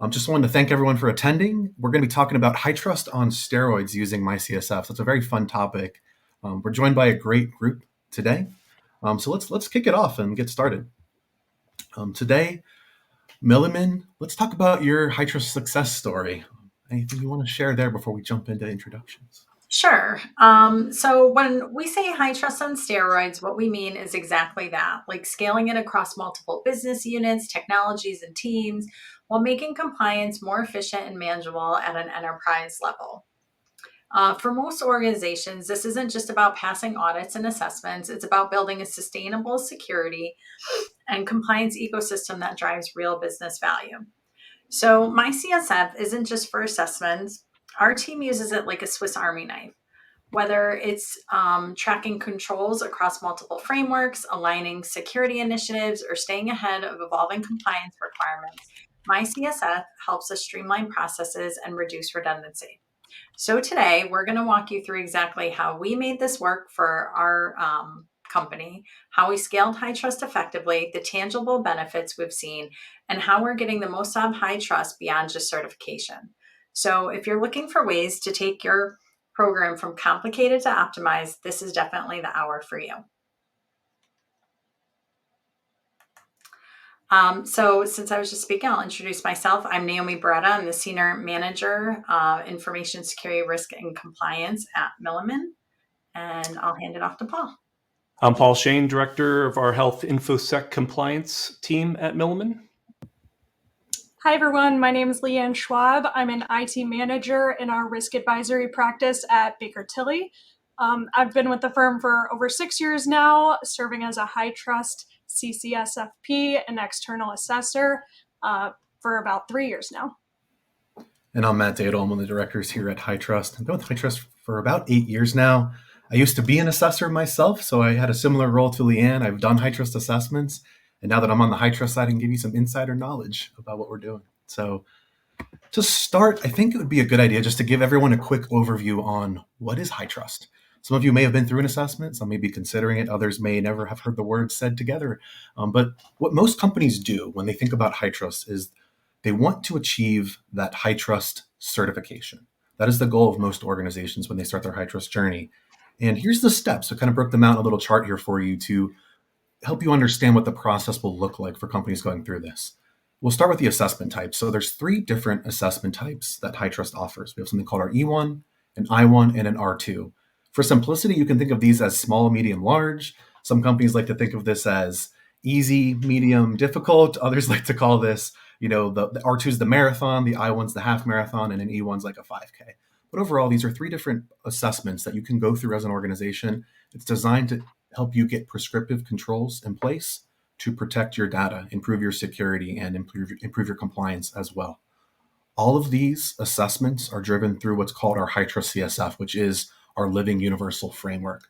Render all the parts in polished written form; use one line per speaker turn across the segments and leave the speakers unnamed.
Just wanted to thank everyone for attending. We're going to be talking about HITRUST on steroids using MyCSF. So it's a very fun topic. We're joined by a great group today. So let's kick it off and get started. Today, Milliman, let's talk about your HITRUST success story. Anything you want to share there before we jump into introductions?
Sure. So when we say high trust on steroids, what we mean is exactly that, like scaling it across multiple business units, technologies, and teams while making compliance more efficient and manageable at an enterprise level. For most organizations, this isn't just about passing audits and assessments. It's about building a sustainable security and compliance ecosystem that drives real business value. So MyCSF isn't just for assessments. Our team uses it like a Swiss Army knife. Whether it's tracking controls across multiple frameworks, aligning security initiatives, or staying ahead of evolving compliance requirements, MyCSF helps us streamline processes and reduce redundancy. So today, we're going to walk you through exactly how we made this work for our company, how we scaled HITRUST effectively, the tangible benefits we've seen, and how we're getting the most out of HITRUST beyond just certification. So if you're looking for ways to take your program from complicated to optimized, this is definitely the hour for you. So since I was just speaking, I'll introduce myself. I'm Naomi Beretta. I'm the Senior Manager, Information Security Risk and Compliance at Milliman. And I'll hand it off to Paul.
I'm Paul Shane, Director of our Health InfoSec Compliance team at Milliman.
Hi, everyone. My name is Leanne Schwab. I'm an IT manager in our risk advisory practice at Baker Tilly. I've been with the firm for over 6 years now, serving as a HITRUST CCSFP and external assessor for about 3 years now.
And I'm Matt Dadel. I'm one of the directors here at HITRUST. I've been with HITRUST for about 8 years now. I used to be an assessor myself, so I had a similar role to Leanne. I've done HITRUST assessments. And now that I'm on the HITRUST side, I can give you some insider knowledge about what we're doing. So to start, I think it would be a good idea just to give everyone a quick overview on what is HITRUST. Some of you may have been through an assessment. Some may be considering it. Others may never have heard the words said together. But what most companies do when they think about HITRUST is they want to achieve that HITRUST certification. That is the goal of most organizations when they start their HITRUST journey. And here's the steps. I kind of broke them out in a little chart here for you to help you understand what the process will look like for companies going through this. We'll start with the assessment types. So there's 3 different assessment types that HITRUST offers. We have something called our E1, an I1, and an R2. For simplicity, you can think of these as small, medium, large. Some companies like to think of this as easy, medium, difficult. Others like to call this, the R2 is the marathon, the I1's the half marathon, and an E1's like a 5K. But overall, these are 3 different assessments that you can go through as an organization. It's designed to help you get prescriptive controls in place to protect your data, improve your security, and improve your compliance as well. All of these assessments are driven through what's called our HITRUST CSF, which is our living universal framework.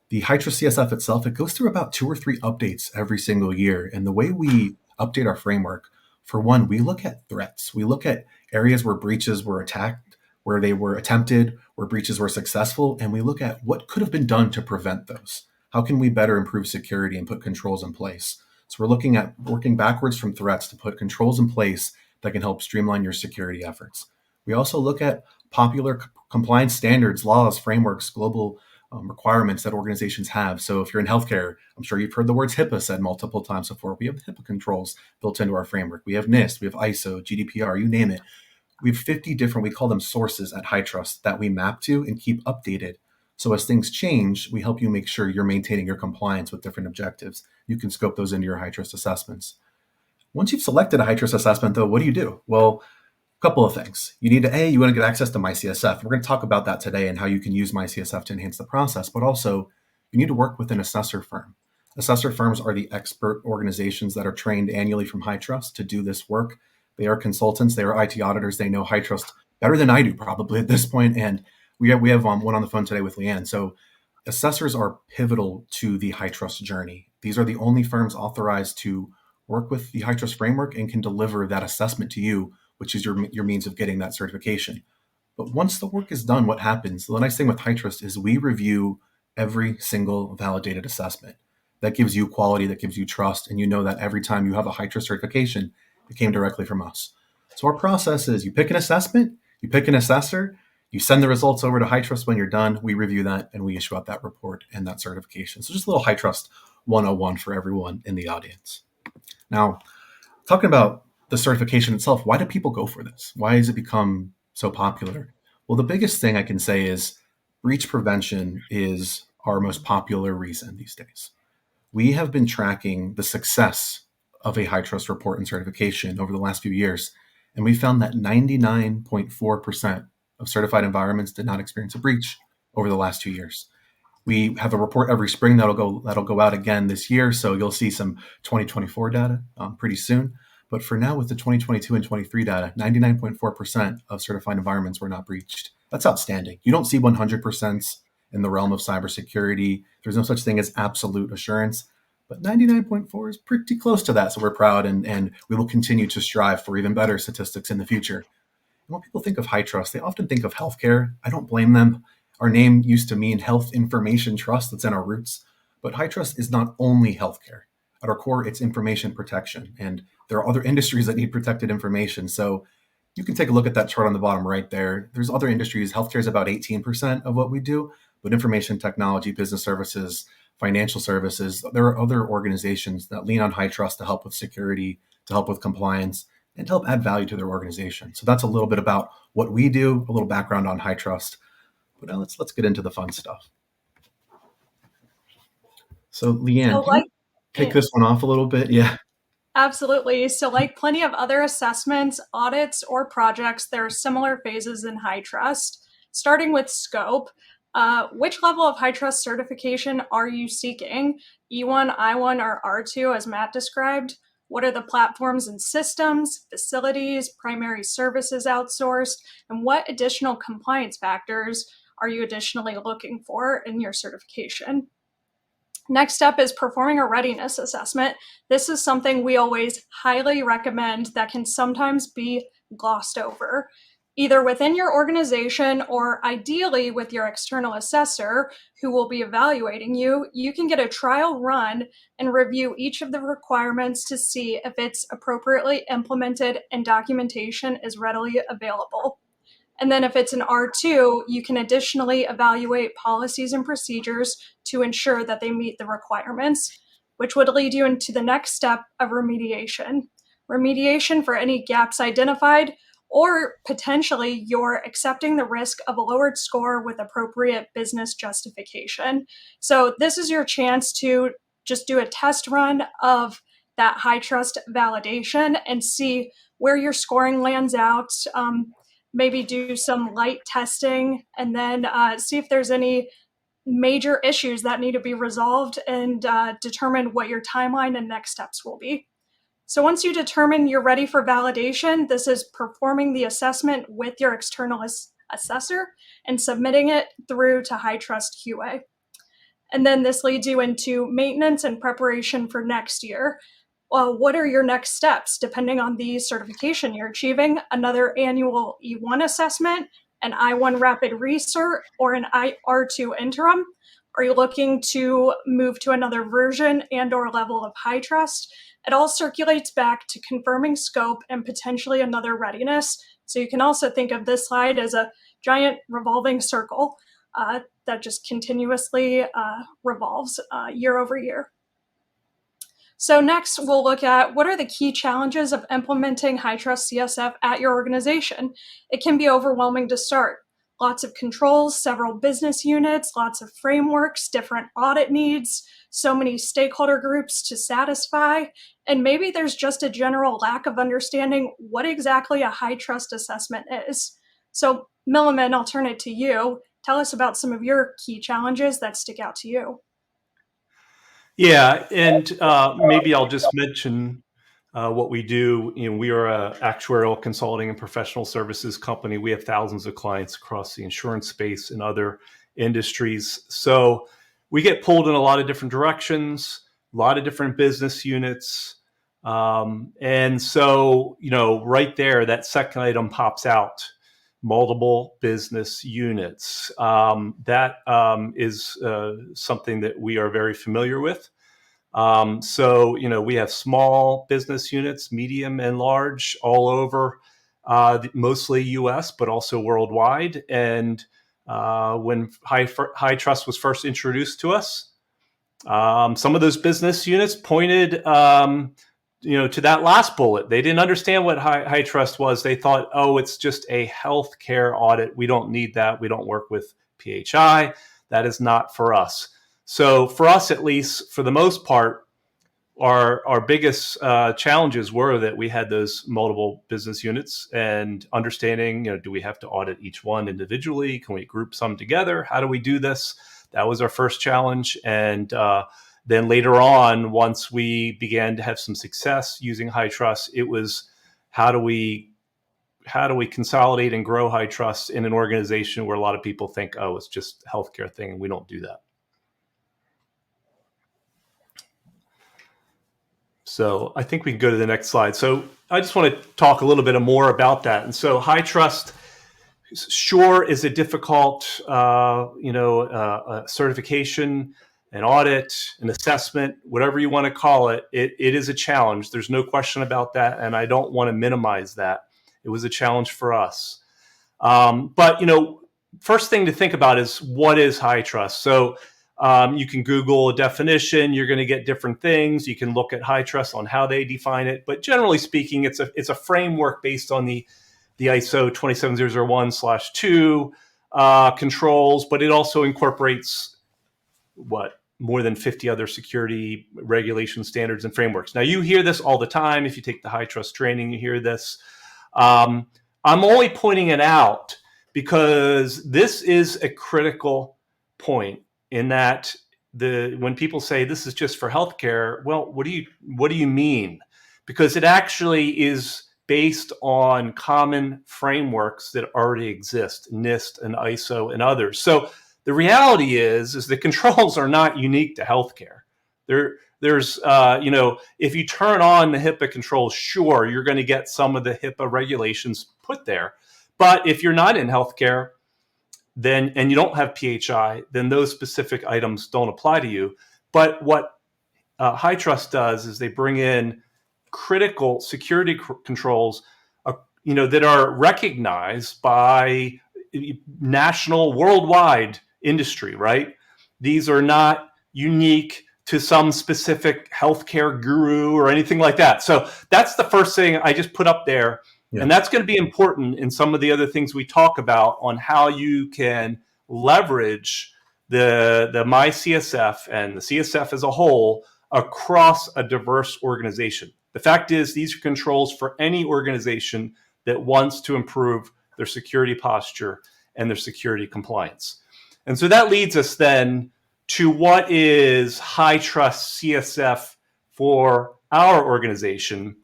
The HITRUST CSF itself, it goes through about 2 or 3 updates every single year. And the way we update our framework, for one, we look at threats. We look at areas where breaches were attacked, where they were attempted, where breaches were successful, and we look at what could have been done to prevent those. How can we better improve security and put controls in place? So we're looking at working backwards from threats to put controls in place that can help streamline your security efforts. We also look at popular compliance standards, laws, frameworks, global requirements that organizations have. So if you're in healthcare, I'm sure you've heard the words HIPAA said multiple times before. We have HIPAA controls built into our framework. We have NIST, we have ISO, GDPR, you name it. We have 50 different, we call them sources at HITRUST that we map to and keep updated. So as things change, we help you make sure you're maintaining your compliance with different objectives. You can scope those into your HITRUST assessments. Once you've selected a HITRUST assessment, though, what do? Well, a couple of things. You want to get access to MyCSF. We're going to talk about that today and how you can use MyCSF to enhance the process, but also you need to work with an assessor firm. Assessor firms are the expert organizations that are trained annually from HITRUST to do this work. They are consultants. They are IT auditors. They know HITRUST better than I do probably at this point. And we have one on the phone today with Leanne. So assessors are pivotal to the HITRUST journey. These are the only firms authorized to work with the HITRUST framework and can deliver that assessment to you, which is your means of getting that certification. But once the work is done, what happens? The nice thing with HITRUST is we review every single validated assessment. That gives you quality, that gives you trust, and you know that every time you have a HITRUST certification, it came directly from us. So our process is you pick an assessment, you pick an assessor, you send the results over to HITRUST when you're done, we review that, and we issue out that report and that certification. So just a little HITRUST 101 for everyone in the audience. Now, talking about the certification itself, why do people go for this? Why has it become so popular? Well, the biggest thing I can say is breach prevention is our most popular reason these days. We have been tracking the success of a HITRUST report and certification over the last few years, and we found that 99.4% of certified environments did not experience a breach over the last 2 years. We have a report every spring that'll go out again this year, so you'll see some 2024 data pretty soon. But for now, with the 2022 and 23 data, 99.4% of certified environments were not breached. That's outstanding. You don't see 100% in the realm of cybersecurity. There's no such thing as absolute assurance, but 99.4 is pretty close to that. So we're proud, and we will continue to strive for even better statistics in the future. And when people think of HITRUST, they often think of healthcare. I don't blame them. Our name used to mean health information trust. That's in our roots. But HITRUST is not only healthcare. At our core, it's information protection. And there are other industries that need protected information. So you can take a look at that chart on the bottom right there. There's other industries. Healthcare is about 18% of what we do, but information technology, business services, financial services, there are other organizations that lean on HITRUST to help with security, to help with compliance, and to help add value to their organization. So that's a little bit about what we do, a little background on HITRUST. But now let's get into the fun stuff. So Leanne, can you kick this one off a little bit? Yeah.
Absolutely. So like plenty of other assessments, audits, or projects, there are similar phases in HITRUST. Starting with scope, which level of HITRUST certification are you seeking? E1, I1, or R2, as Matt described? What are the platforms and systems, facilities, primary services outsourced, and what additional compliance factors are you additionally looking for in your certification? Next up is performing a readiness assessment. This is something we always highly recommend that can sometimes be glossed over. Either within your organization or ideally with your external assessor who will be evaluating you, you can get a trial run and review each of the requirements to see if it's appropriately implemented and documentation is readily available. And then if it's an R2, you can additionally evaluate policies and procedures to ensure that they meet the requirements, which would lead you into the next step of remediation. Remediation for any gaps identified, or potentially you're accepting the risk of a lowered score with appropriate business justification. So this is your chance to just do a test run of that HITRUST validation and see where your scoring lands out. Maybe do some light testing and then see if there's any major issues that need to be resolved and determine what your timeline and next steps will be. So once you determine you're ready for validation, this is performing the assessment with your external assessor and submitting it through to HITRUST QA. And then this leads you into maintenance and preparation for next year. What are your next steps depending on the certification you're achieving? Another annual E1 assessment, an I1 rapid recert, or an R2 interim? Are you looking to move to another version and or level of HITRUST? It all circulates back to confirming scope and potentially another readiness. So you can also think of this slide as a giant revolving circle that just continuously revolves year over year. So next, we'll look at what are the key challenges of implementing HITRUST CSF at your organization. It can be overwhelming to start. Lots of controls, several business units, lots of frameworks, different audit needs, so many stakeholder groups to satisfy, and maybe there's just a general lack of understanding what exactly a HITRUST assessment is. So Milliman, I'll turn it to you. Tell us about some of your key challenges that stick out to you.
Yeah, and maybe I'll just mention what we do. We are an actuarial consulting and professional services company. We have thousands of clients across the insurance space and other industries. So we get pulled in a lot of different directions, a lot of different business units. And so, right there, that second item pops out. Multiple business units. That is something that we are very familiar with. So we have small business units, medium and large, all over. mostly US, but also worldwide. And when HITRUST was first introduced to us, some of those business units pointed to that last bullet. They didn't understand what HITRUST was. They thought, oh, it's just a healthcare audit. We don't need that. We don't work with PHI. That is not for us. So for us, at least, for the most part, our biggest challenges were that we had those multiple business units and understanding, do we have to audit each one individually? Can we group some together? How do we do this? That was our first challenge. And then later on, once we began to have some success using HITRUST, it was how do we consolidate and grow HITRUST in an organization where a lot of people think, oh, it's just a healthcare thing, and we don't do that. So I think we can go to the next slide. So I just want to talk a little bit more about that. And so HITRUST, sure, is a difficult, certification, an audit, an assessment, whatever you want to call it. It is a challenge. There's no question about that. And I don't want to minimize that. It was a challenge for us. But first thing to think about is, what is HITRUST? So you can Google a definition. You're going to get different things. You can look at HITRUST on how they define it. But generally speaking, it's a framework based on the ISO 27001/2 controls, but it also incorporates more than 50 other security regulation standards and frameworks. Now, you hear this all the time. If you take the HITRUST training, you hear this. I'm only pointing it out because this is a critical point, in that when people say this is just for healthcare, well, what do you mean? Because it actually is based on common frameworks that already exist, NIST and ISO and others. So the reality is the controls are not unique to healthcare. There's if you turn on the HIPAA controls, sure, you're going to get some of the HIPAA regulations put there. But if you're not in healthcare, and you don't have PHI, then those specific items don't apply to you. But what HITRUST does is they bring in critical security controls, that are recognized by national, worldwide industry, right? These are not unique to some specific healthcare guru or anything like that. So that's the first thing I just put up there. Yeah. And that's going to be important in some of the other things we talk about on how you can leverage the MyCSF and the CSF as a whole across a diverse organization. The fact is, these are controls for any organization that wants to improve their security posture and their security compliance. And so that leads us then to what is HITRUST CSF for our organization.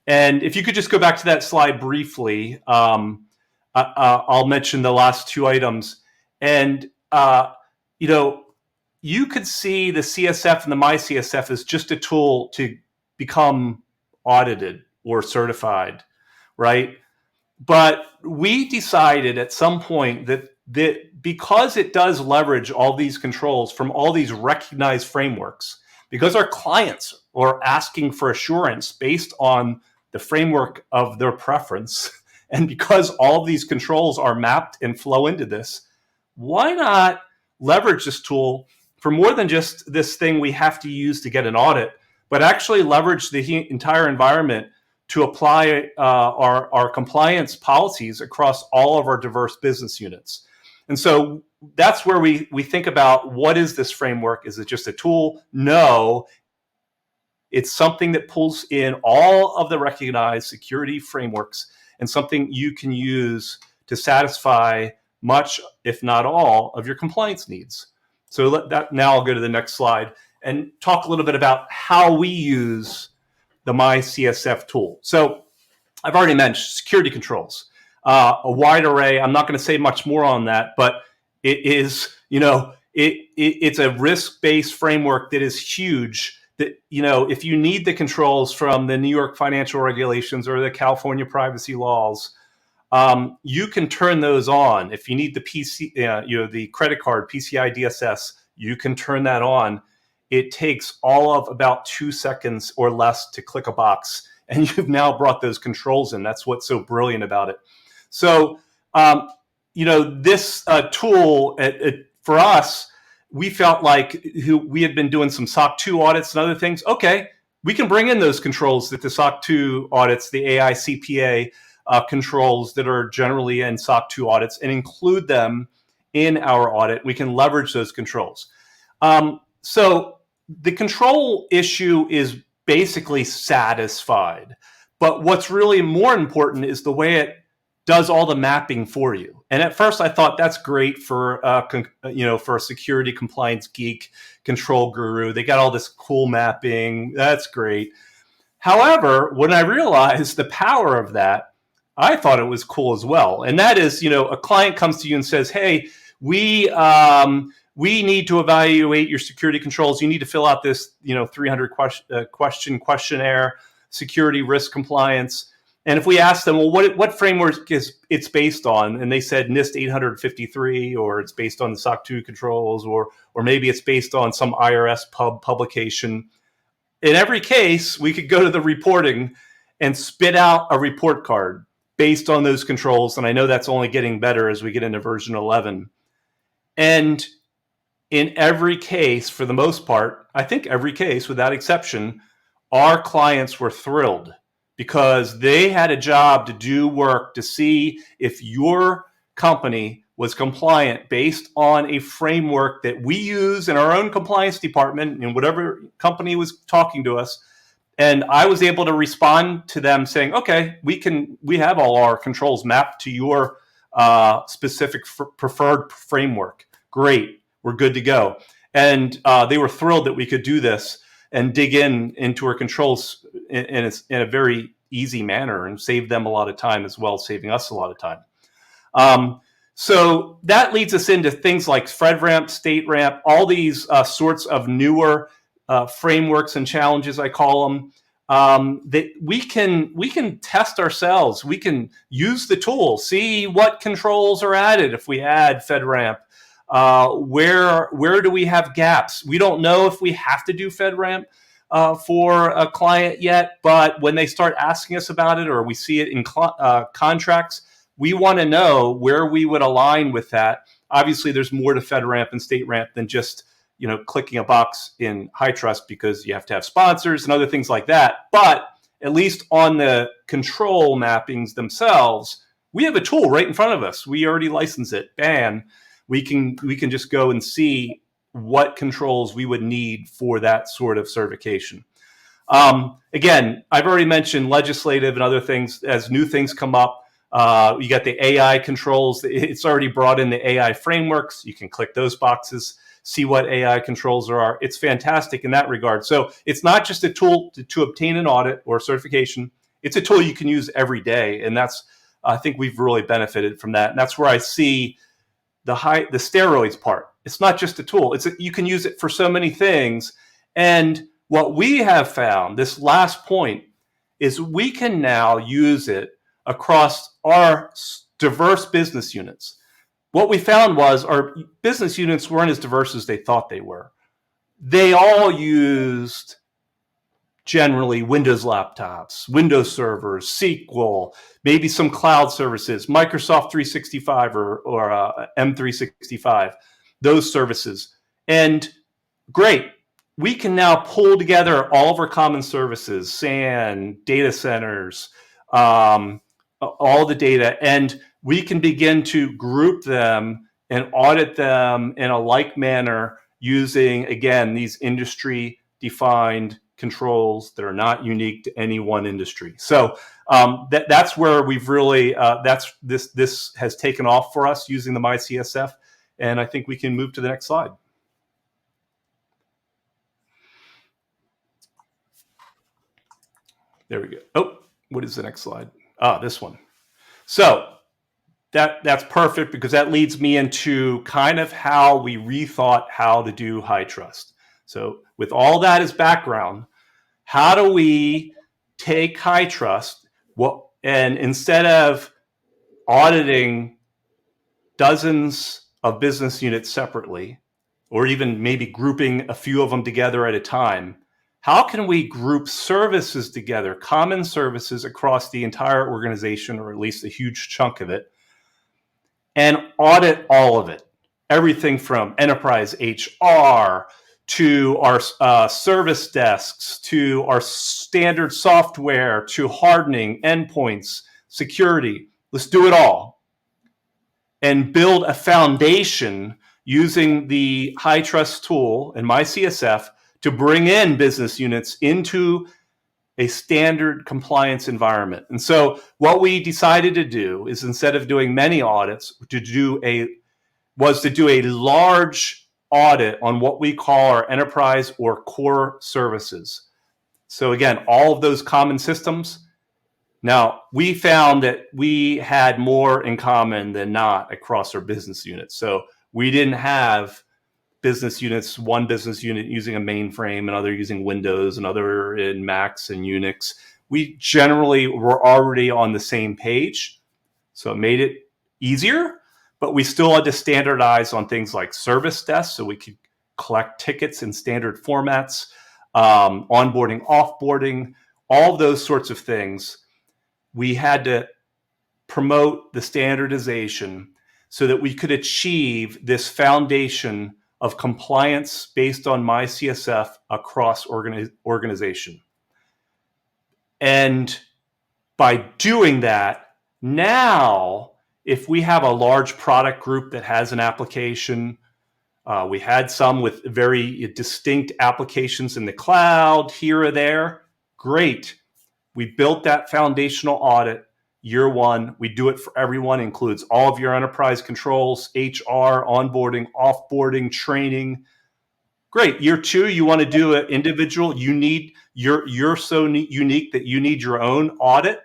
And if you could just go back to that slide briefly, I'll mention the last two items. And, you could see the CSF and the MyCSF as just a tool to become audited or certified, right? But we decided at some point that because it does leverage all these controls from all these recognized frameworks, because our clients are asking for assurance based on the framework of their preference, and because all of these controls are mapped and flow into this, why not leverage this tool for more than just this thing we have to use to get an audit, but actually leverage the entire environment to apply our compliance policies across all of our diverse business units. And so that's where we think about, what is this framework? Is it just a tool? No. It's something that pulls in all of the recognized security frameworks and something you can use to satisfy much, if not all, of your compliance needs. So now I'll go to the next slide and talk a little bit about how we use the MyCSF tool. So I've already mentioned security controls, a wide array. I'm not going to say much more on that, but it is, it's a risk-based framework that is huge. That, if you need the controls from the New York financial regulations or the California privacy laws, you can turn those on. If you need the the credit card, PCI DSS, you can turn that on. It takes all of about 2 seconds or less to click a box, and you've now brought those controls in. That's what's so brilliant about it. So, this tool for us, we felt like we had been doing some SOC 2 audits and other things. Okay, we can bring in those controls that the SOC 2 audits, the AI CPA controls that are generally in SOC 2 audits, and include them in our audit. We can leverage those controls. So the control issue is basically satisfied. But what's really more important is the way it does all the mapping for you. And at first I thought that's great for for a security compliance geek, control guru. They got all this cool mapping. That's great. However, when I realized the power of that, I thought it was cool as well. And that is, a client comes to you and says, hey, we need to evaluate your security controls. You need to fill out this, 300 question questionnaire, security risk compliance. And if we ask them, well, what framework is it's based on? And they said NIST 853, or it's based on the SOC 2 controls, or maybe it's based on some IRS publication. In every case, we could go to the reporting and spit out a report card based on those controls. And I know that's only getting better as we get into version 11. And in every case, for the most part, I think every case without exception, our clients were thrilled because they had a job to do work to see if your company was compliant based on a framework that we use in our own compliance department and whatever company was talking to us. And I was able to respond to them saying, okay, we have all our controls mapped to your specific preferred framework. Great, we're good to go. And they were thrilled that we could do this and dig into our controls in a very easy manner and save them a lot of time as well, saving us a lot of time. So that leads us into things like FedRAMP, StateRAMP, all these sorts of newer frameworks and challenges, I call them, that we can test ourselves. We can use the tool, see what controls are added if we add FedRAMP. Where do we have gaps? We don't know if we have to do FedRAMP for a client yet, but when they start asking us about it or we see it in contracts, we want to know where we would align with that. Obviously, there's more to FedRAMP and StateRAMP than just clicking a box in HITRUST because you have to have sponsors and other things like that. But at least on the control mappings themselves, we have a tool right in front of us. We already license it. Bam. We can just go and see what controls we would need for that sort of certification. Again, I've already mentioned legislative and other things. As new things come up, you got the AI controls. It's already brought in the AI frameworks. You can click those boxes, see what AI controls there are. It's fantastic in that regard. So it's not just a tool to obtain an audit or certification. It's a tool you can use every day. And I think we've really benefited from that. And that's where I see the steroids part. It's not just a tool. You can use it for so many things. And what we have found, this last point, is we can now use it across our diverse business units. What we found was our business units weren't as diverse as they thought they were. They all used generally Windows laptops, Windows servers, SQL, maybe some cloud services, Microsoft 365 or M365, those services. And great, we can now pull together all of our common services, SAN, data centers, all the data, and we can begin to group them and audit them in a like manner using, again, these industry-defined controls that are not unique to any one industry. So that's where we've really, this has taken off for us using the MyCSF, and I think we can move to the next slide. There we go. Oh, what is the next slide? This one. So that's perfect because that leads me into kind of how we rethought how to do HITRUST. So with all that as background, how do we take HITRUST and instead of auditing dozens of business units separately, or even maybe grouping a few of them together at a time, how can we group services together, common services across the entire organization, or at least a huge chunk of it, and audit all of it? Everything from enterprise HR to our service desks, to our standard software, to hardening, endpoints, security. Let's do it all and build a foundation using the HITRUST tool and MyCSF to bring in business units into a standard compliance environment. And so what we decided to do is, instead of doing many audits, to do a large audit on what we call our enterprise or core services. So again, all of those common systems. Now, we found that we had more in common than not across our business units. So we didn't have business units, one business unit using a mainframe, another using Windows, another in Macs and Unix. We generally were already on the same page, so it made it easier, but we still had to standardize on things like service desks so we could collect tickets in standard formats, onboarding, offboarding, all those sorts of things. We had to promote the standardization so that we could achieve this foundation of compliance based on MyCSF across organization. And by doing that, now, if we have a large product group that has an application, we had some with very distinct applications in the cloud here or there, great. We built that foundational audit. Year one, we do it for everyone, includes all of your enterprise controls, HR, onboarding, offboarding, training. Great. Year two, you want to do an individual. You're so unique that you need your own audit.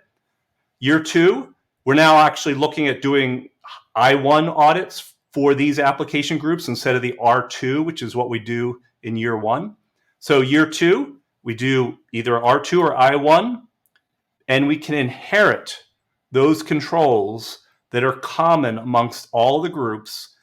Year two, we're now actually looking at doing I1 audits for these application groups instead of the R2, which is what we do in year one. So year two, we do either R2 or I1, and we can inherit those controls that are common amongst all the groups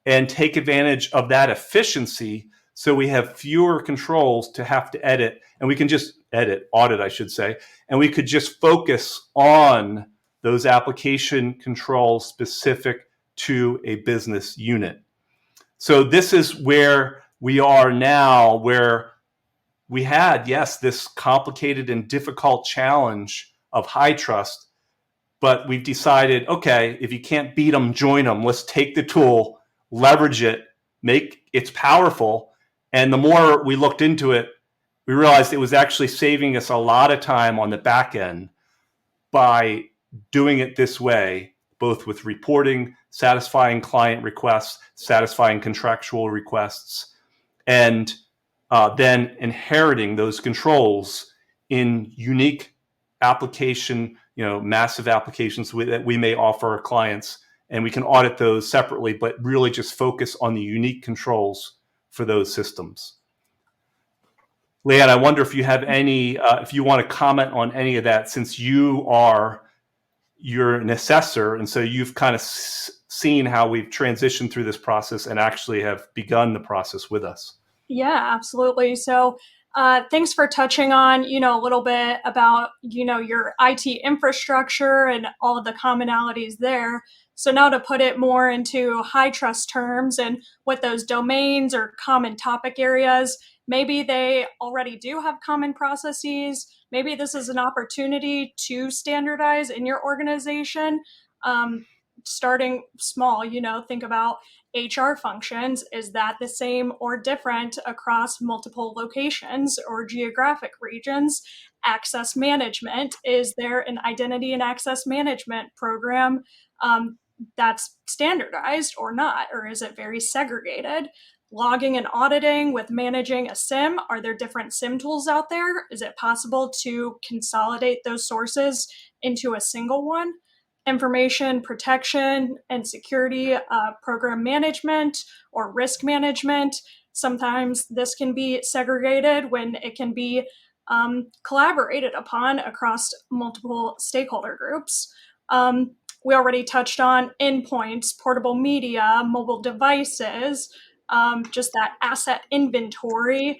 and take advantage of that efficiency, so we have fewer controls to have to edit, and we can just audit, I should say, and we could just focus on those application controls specific to a business unit. So this is where we are now, where we had, yes, this complicated and difficult challenge of HITRUST, but we've decided, okay, if you can't beat them, join them. Let's take the tool, leverage it, it's powerful. And the more we looked into it, we realized it was actually saving us a lot of time on the back end by doing it this way, both with reporting, satisfying client requests, satisfying contractual requests, and then inheriting those controls in unique application, massive applications that we may offer our clients, and we can audit those separately, but really just focus on the unique controls for those systems. Leanne, I wonder if you have any, if you want to comment on any of that, since you're an assessor, and so you've kind of seen how we've transitioned through this process and actually have begun the process with us.
Yeah, absolutely. So thanks for touching on, a little bit about, your IT infrastructure and all of the commonalities there. So now to put it more into HITRUST terms and what those domains or common topic areas, maybe they already do have common processes. Maybe this is an opportunity to standardize in your organization. Starting small, think about HR functions. Is that the same or different across multiple locations or geographic regions? Access management. Is there an identity and access management program that's standardized or not? Or is it very segregated? Logging and auditing with managing a SIM. Are there different SIM tools out there? Is it possible to consolidate those sources into a single one? Information protection and security, program management or risk management. Sometimes this can be segregated when it can be collaborated upon across multiple stakeholder groups. We already touched on endpoints, portable media, mobile devices. just that asset inventory,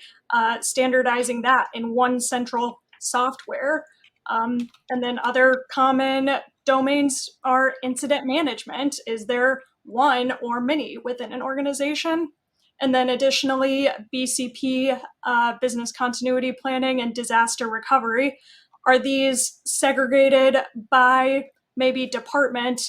standardizing that in one central software. And then other common domains are incident management. Is there one or many within an organization? And then additionally, BCP, business continuity planning, and disaster recovery. Are these segregated by maybe department,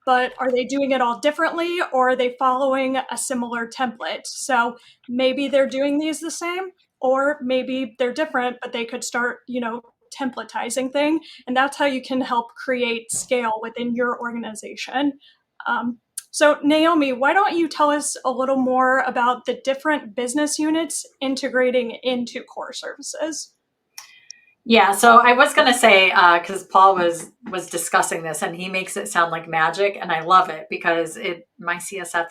but are they doing it all differently, or are they following a similar template? So maybe they're doing these the same, or maybe they're different, but they could start, templatizing thing. And that's how you can help create scale within your organization. So Naomi, why don't you tell us a little more about the different business units integrating into core services?
Yeah, so I was going to say, because Paul was discussing this, and he makes it sound like magic, and I love it because MyCSF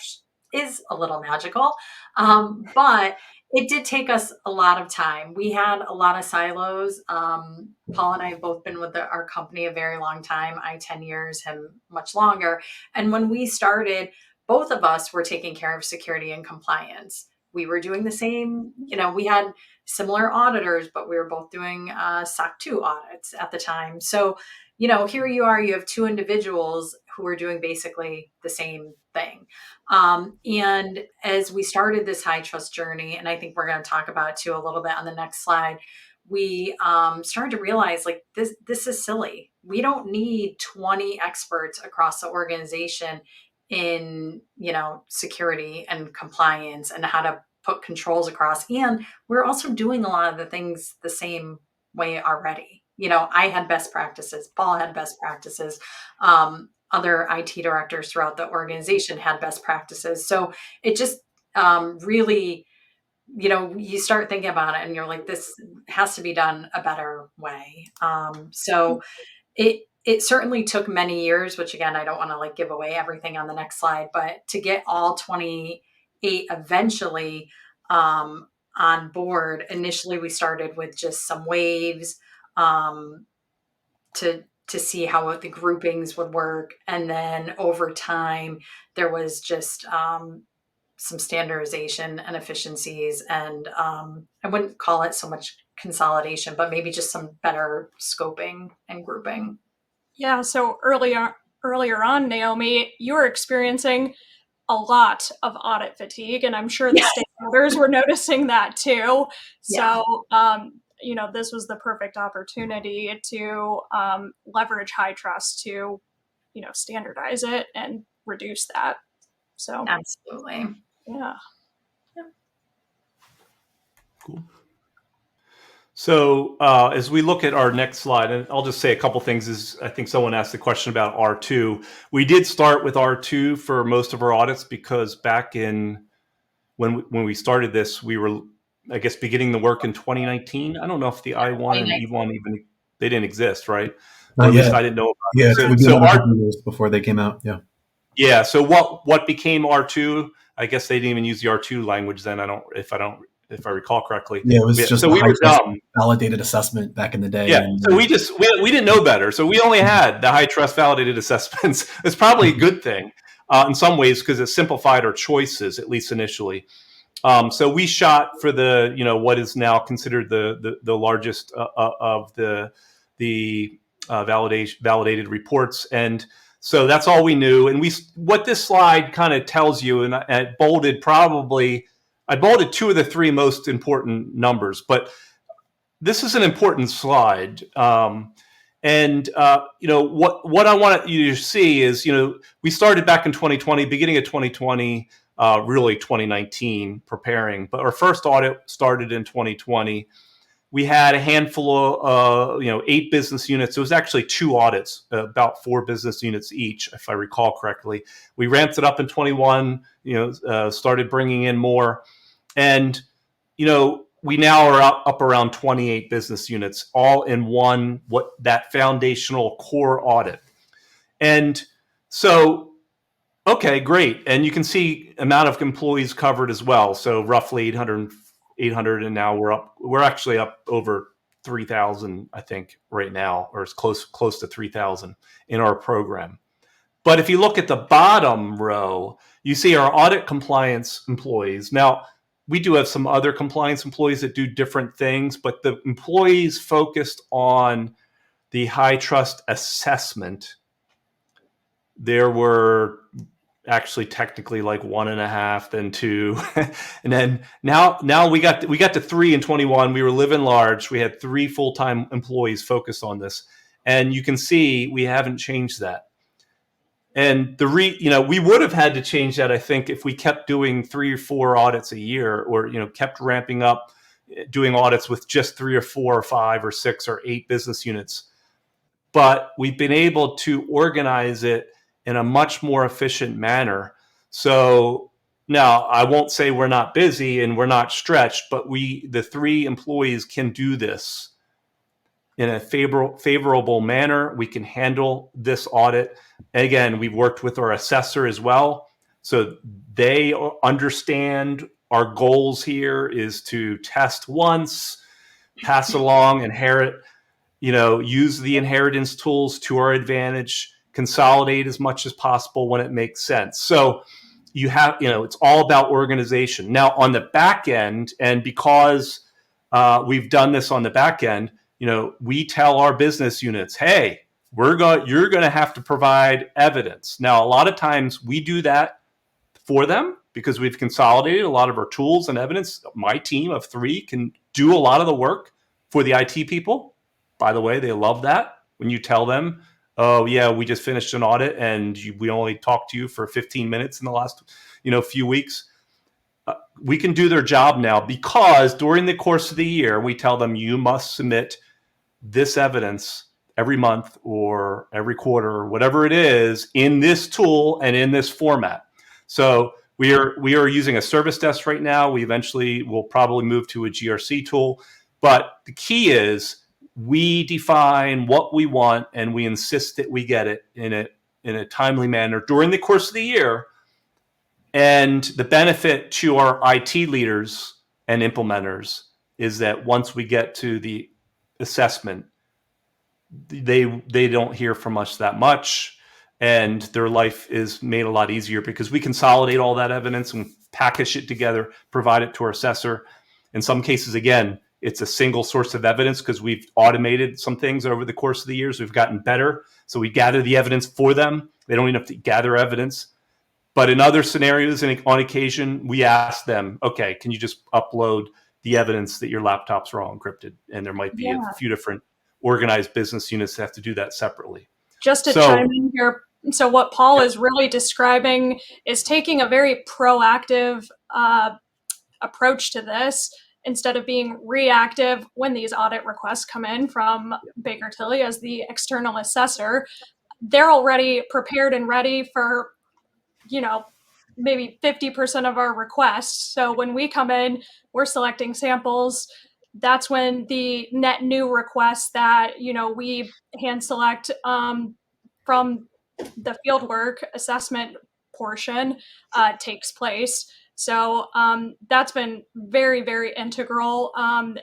is a little magical, but it did take us a lot of time. We had a lot of silos. Paul and I have both been with our company a very long time. I 10 years, him much longer. And when we started, both of us were taking care of security and compliance. We were doing the same, we had similar auditors, but we were both doing SOC 2 audits at the time. So, here you are, you have two individuals who are doing basically the same thing. And as we started this HITRUST journey, and I think we're going to talk about it too a little bit on the next slide, we started to realize like this is silly. We don't need 20 experts across the organization in, security and compliance and how to put controls across. And we're also doing a lot of the things the same way already. I had best practices. Paul had best practices. Other IT directors throughout the organization had best practices. So it just really, you start thinking about it and you're like, this has to be done a better way. So it certainly took many years, which again, I don't want to like give away everything on the next slide, but to get all 28 eventually on board. Initially, we started with just some waves to see how the groupings would work. And then over time, there was just some standardization and efficiencies. And I wouldn't call it so much consolidation, but maybe just some better scoping and grouping.
Yeah, so earlier on, Naomi, you were experiencing a lot of audit fatigue, and I'm sure the stakeholders were noticing that too. So, this was the perfect opportunity to leverage HITRUST to, standardize it and reduce that. So,
absolutely.
Yeah.
Cool. So as we look at our next slide, and I'll just say a couple things, is I think someone asked the question about R2. We did start with R2 for most of our audits because back in when we started this, we were, I guess, beginning the work in 2019. I don't know if the I1 and E1 even, they didn't exist, right? Or at least I didn't know about
it.
So,
we've been a couple years before they came out. Yeah.
Yeah. So what became R2? I guess they didn't even use the R2 language then. If I recall correctly.
Yeah, it was just
so we were dumb.
Validated assessment back in the day.
Yeah,
and,
so we didn't know better. So we only had the HITRUST validated assessments. It's probably a good thing in some ways because it simplified our choices, at least initially. So we shot for the what is now considered the largest of the validated reports, and so that's all we knew. And what this slide kind of tells you, and I bolded two of the three most important numbers, but this is an important slide. What I want you to see is, we started back in 2020, beginning of 2020, really 2019 preparing, but our first audit started in 2020. We had a handful of, 8 business units. It was actually 2 audits, about 4 business units each, if I recall correctly. We ramped it up in 21, started bringing in more. And, we now are up around 28 business units, all in one, that foundational core audit. And so, okay, great. And you can see amount of employees covered as well. So roughly 800, and now we're actually up over 3,000, I think, right now, or it's close to 3,000 in our program. But if you look at the bottom row, you see our audit compliance employees. Now, we do have some other compliance employees that do different things, but the employees focused on the HITRUST assessment, there were actually technically like 1.5, then 2, and then now we got to 3 in 21. We were living large. We had 3 full-time employees focused on this, and you can see we haven't changed that. And we would have had to change that, I think, if we kept doing 3 or 4 audits a year, or kept ramping up doing audits with just 3 or 4 or 5 or 6 or 8 business units. But we've been able to organize it in a much more efficient manner. So now I won't say we're not busy and we're not stretched, but the 3 employees can do this in a favorable manner. We can handle this audit. Again, we've worked with our assessor as well. So they understand our goals here is to test once, pass along, inherit, use the inheritance tools to our advantage, consolidate as much as possible when it makes sense. So you have, it's all about organization. Now on the back end, and because we've done this on the back end, we tell our business units, hey, you're going to have to provide evidence. Now, a lot of times we do that for them because we've consolidated a lot of our tools and evidence. My team of 3 can do a lot of the work for the IT people. By the way, they love that when you tell them, oh yeah, we just finished an audit and we only talked to you for 15 minutes in the last, few weeks. We can do their job now because during the course of the year, we tell them you must submit this evidence every month or every quarter or whatever it is in this tool and in this format. So we are using a service desk right now. We eventually will probably move to a GRC tool. But the key is we define what we want and we insist that we get it in a timely manner during the course of the year. And the benefit to our IT leaders and implementers is that once we get to the assessment, they don't hear from us that much, and their life is made a lot easier because we consolidate all that evidence and package it together, provide it to our assessor. In some cases, again, it's a single source of evidence because we've automated some things over the course of the years. We've gotten better. So we gather the evidence for them. They don't even have to gather evidence. But in other scenarios, and on occasion, we ask them, okay, can you just upload the evidence that your laptops are all encrypted? And there might be a few different organized business units that have to do that separately.
Just to chime in here, so what Paul is really describing is taking a very proactive approach to this instead of being reactive when these audit requests come in from Baker Tilly as the external assessor. They're already prepared and ready for, maybe 50% of our requests. So when we come in, we're selecting samples. That's when the net new requests that, we hand select from the fieldwork assessment portion takes place. So that's been very, very integral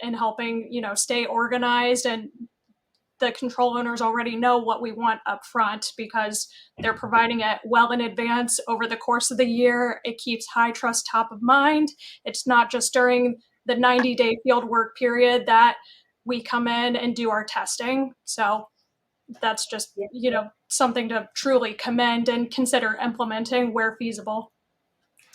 in helping, stay organized, and the control owners already know what we want up front because they're providing it well in advance over the course of the year. It keeps HITRUST top of mind. It's not just during the 90-day fieldwork period that we come in and do our testing. So that's just, something to truly commend and consider implementing where feasible.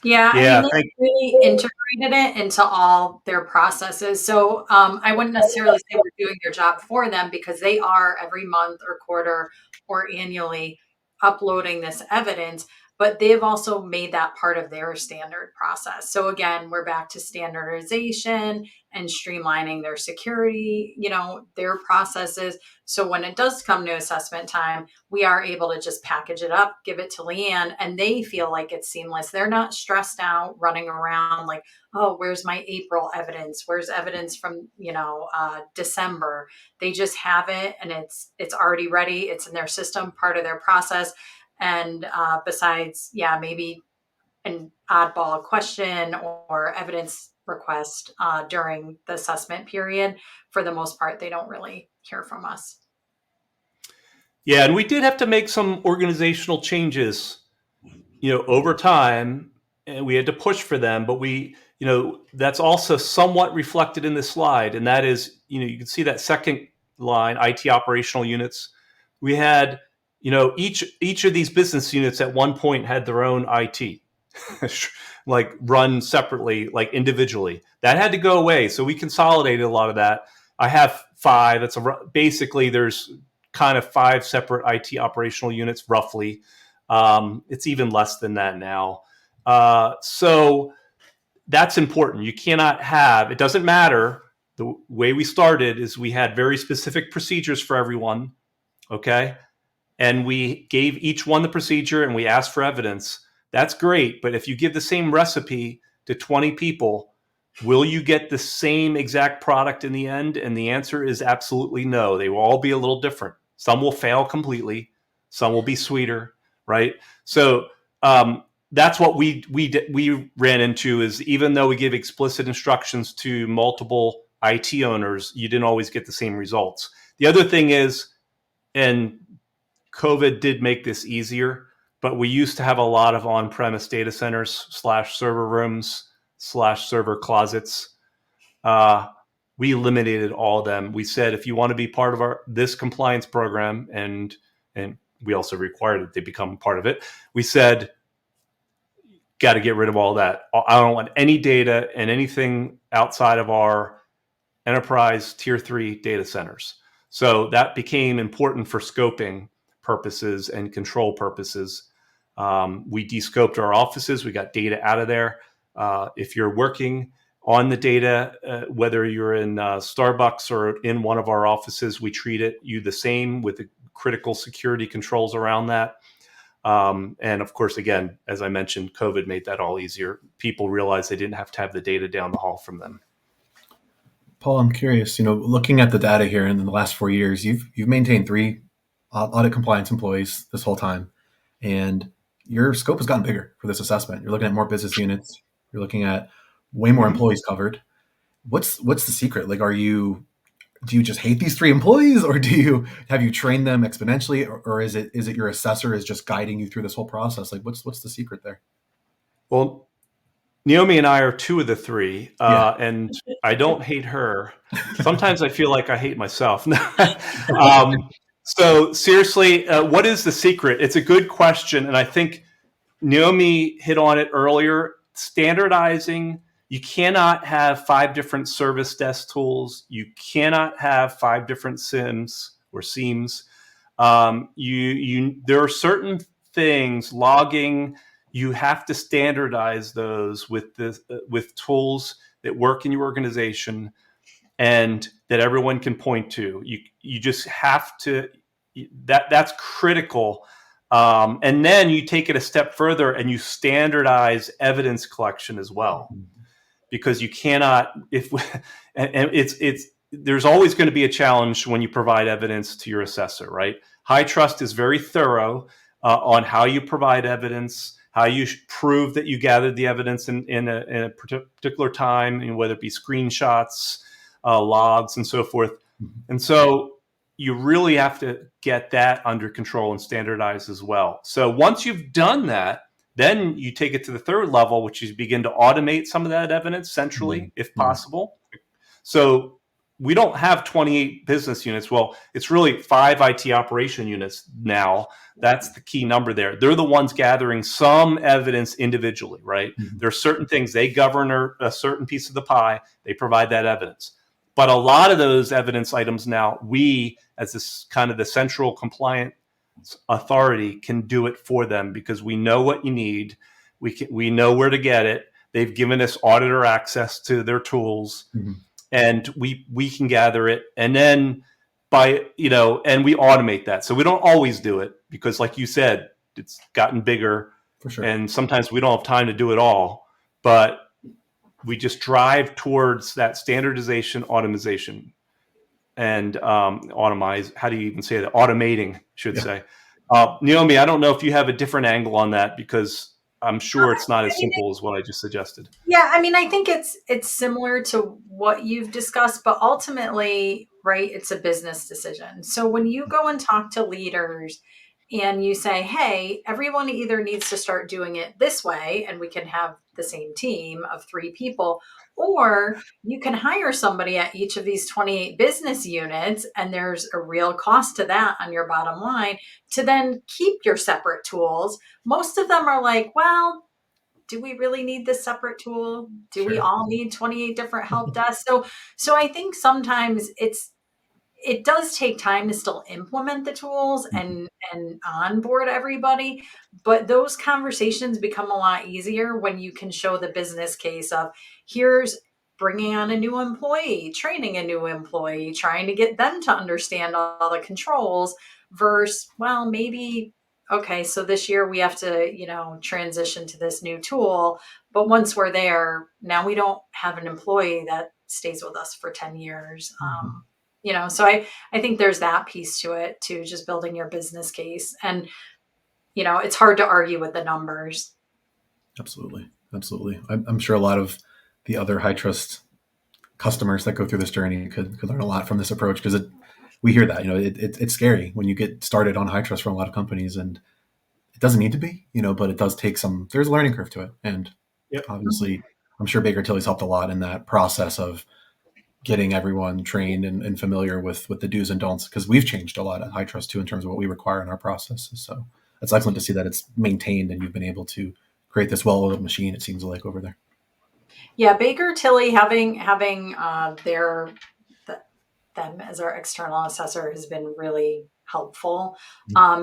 Yeah, they really integrated it into all their processes. So I wouldn't necessarily say we're doing their job for them because they are every month or quarter or annually uploading this evidence, but they've also made that part of their standard process. So again, we're back to standardization and streamlining their security, their processes. So when it does come to assessment time, we are able to just package it up, give it to Leanne, and they feel like it's seamless. They're not stressed out running around like, oh, where's my April evidence? Where's evidence from, December? They just have it and it's already ready. It's in their system, part of their process. And besides, maybe an oddball question or evidence request during the assessment period, for the most part, they don't really hear from us.
Yeah, and we did have to make some organizational changes, over time, and we had to push for them. But that's also somewhat reflected in this slide, and that is, you can see that second line, IT operational units. We had, each of these business units at one point had their own IT, like run separately, like individually. That had to go away, so we consolidated a lot of that. I have 5. Basically there's kind of 5 separate IT operational units, roughly. It's even less than that now. So that's important. You cannot have, it doesn't matter. The way we started is we had very specific procedures for everyone. Okay. And we gave each one the procedure and we asked for evidence. That's great. But if you give the same recipe to 20 people, will you get the same exact product in the end? And the answer is absolutely no. They will all be a little different. Some will fail completely. Some will be sweeter, right? So that's what we ran into, is even though we give explicit instructions to multiple IT owners, you didn't always get the same results. The other thing is, and COVID did make this easier, but we used to have a lot of on-premise data centers / server rooms / server closets. We eliminated all of them. We said, if you want to be part of this compliance program, and we also required that they become part of it, we said, got to get rid of all that. I don't want any data and anything outside of our enterprise tier 3 data centers. So that became important for scoping purposes and control purposes. We descoped our offices. We got data out of there. If you're working on the data, whether you're in Starbucks or in one of our offices, we treat you the same with the critical security controls around that. And of course, again, as I mentioned, COVID made that all easier. People realized they didn't have to have the data down the hall from them.
Paul, I'm curious, looking at the data here in the last 4 years, you've maintained 3 audit compliance employees this whole time, and your scope has gotten bigger for this assessment. You're looking at more business units. You're looking at way more employees covered. What's the secret? Like, do you just hate these 3 employees, or have you trained them exponentially, or is it your assessor is just guiding you through this whole process? Like, what's the secret there?
Well, Naomi and I are 2 of the 3, and I don't hate her. Sometimes I feel like I hate myself. So seriously, what is the secret? It's a good question, and I think Naomi hit on it earlier. Standardizing. You cannot have 5 different service desk tools. You cannot have 5 different SIMs or SIEMs. There are certain things, logging. You have to standardize those with tools that work in your organization and that everyone can point to. You just have to. That's critical. And then you take it a step further and you standardize evidence collection as well, because you cannot. There's always going to be a challenge when you provide evidence to your assessor, right? HITRUST is very thorough on how you provide evidence, how you prove that you gathered the evidence in a particular time, whether it be screenshots, logs, and so forth. And so you really have to get that under control and standardize as well. So once you've done that, then you take it to the 3rd level, which is begin to automate some of that evidence centrally, if possible. So we don't have 28 business units. Well, it's really 5 IT operation units now. That's the key number there. They're the ones gathering some evidence individually, right? There are certain things they govern, a certain piece of the pie. They provide that evidence. But a lot of those evidence items now, we, as this kind of the central compliance authority, can do it for them, because we know what you need. We know where to get it. They've given us auditor access to their tools, and we can gather it. And then and we automate that. So we don't always do it, because like you said, it's gotten bigger. For sure. And sometimes we don't have time to do it all, but we just drive towards that standardization, automation, and automize. How do you even say that? Automating, should say. Naomi, I don't know if you have a different angle on that, because I'm sure it's not as simple as what I just suggested.
Yeah, I mean, I think it's similar to what you've discussed, but ultimately, right? It's a business decision. So when you go and talk to leaders and you say, hey, everyone either needs to start doing it this way, and we can have the same team of 3 people, or you can hire somebody at each of these 28 business units, and there's a real cost to that on your bottom line to then keep your separate tools. Most of them are like, well, do we really need this separate tool? Do we
Sure.
all need 28 different help desks? So I think sometimes it does take time to still implement the tools and onboard everybody, but those conversations become a lot easier when you can show the business case of, here's bringing on a new employee, training a new employee, trying to get them to understand all the controls, versus, well, maybe, okay, so this year we have to, transition to this new tool, but once we're there, now we don't have an employee that stays with us for 10 years. So I think there's that piece to it too, just building your business case. And, it's hard to argue with the numbers.
Absolutely. Absolutely. I'm sure a lot of the other HITRUST customers that go through this journey could learn a lot from this approach, because we hear that, it's scary when you get started on HITRUST from a lot of companies, and it doesn't need to be, but it does take there's a learning curve to it. And
Yep.
obviously I'm sure Baker Tilly's helped a lot in that process of getting everyone trained and familiar with the do's and don'ts, because we've changed a lot at HITRUST too in terms of what we require in our processes. So it's excellent to see that it's maintained and you've been able to create this well-oiled machine, it seems like, over there.
Yeah, Baker Tilly having them as our external assessor has been really helpful.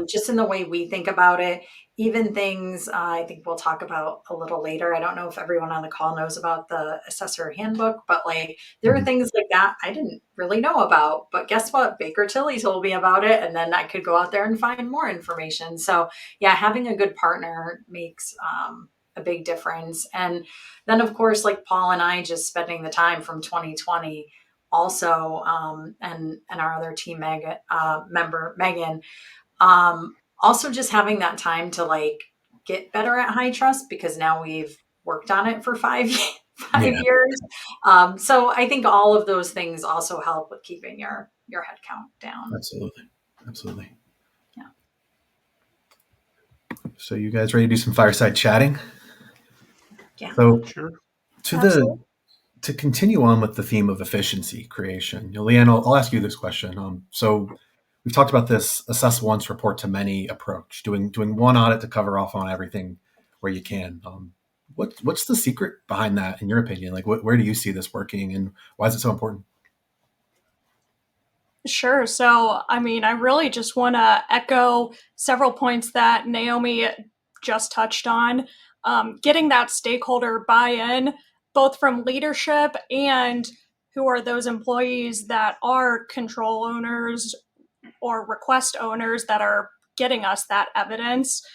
Just in the way we think about it, even things I think we'll talk about a little later. I don't know if everyone on the call knows about the assessor handbook, but there are things like that I didn't really know about, but guess what? Baker Tilly told me about it, and then I could go out there and find more information. So yeah, having a good partner makes a big difference. And then of course, like Paul and I just spending the time from 2020 also, and our other team member, Megan, also just having that time to get better at HITRUST, because now we've worked on it for 5 years. So I think all of those things also help with keeping your head count down.
Absolutely.
Yeah.
So you guys ready to do some fireside chatting?
Yeah.
So
Sure.
To continue on with the theme of efficiency creation, Leanne, I'll ask you this question. So we've talked about this assess once, report to many approach, doing one audit to cover off on everything where you can. What's the secret behind that, in your opinion? Where do you see this working, and why is it so important?
Sure. So, I really just want to echo several points that Naomi just touched on. Getting that stakeholder buy-in, both from leadership and who are those employees that are control owners or request owners that are getting us that evidence.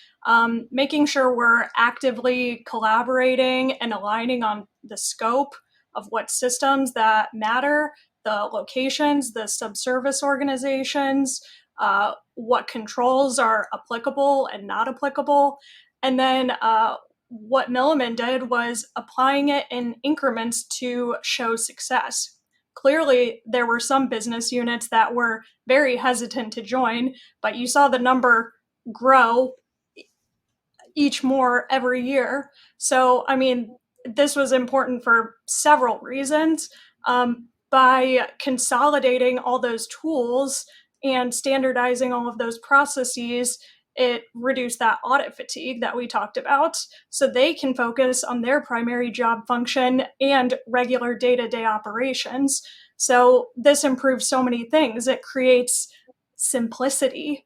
Making sure we're actively collaborating and aligning on the scope of what systems that matter, the locations, the subservice organizations, what controls are applicable and not applicable. And then what Milliman did was applying it in increments to show success. Clearly, there were some business units that were very hesitant to join, but you saw the number grow each more every year. So, this was important for several reasons. By consolidating all those tools and standardizing all of those processes, it reduced that audit fatigue that we talked about, so they can focus on their primary job function and regular day-to-day operations. So this improves so many things. It creates simplicity,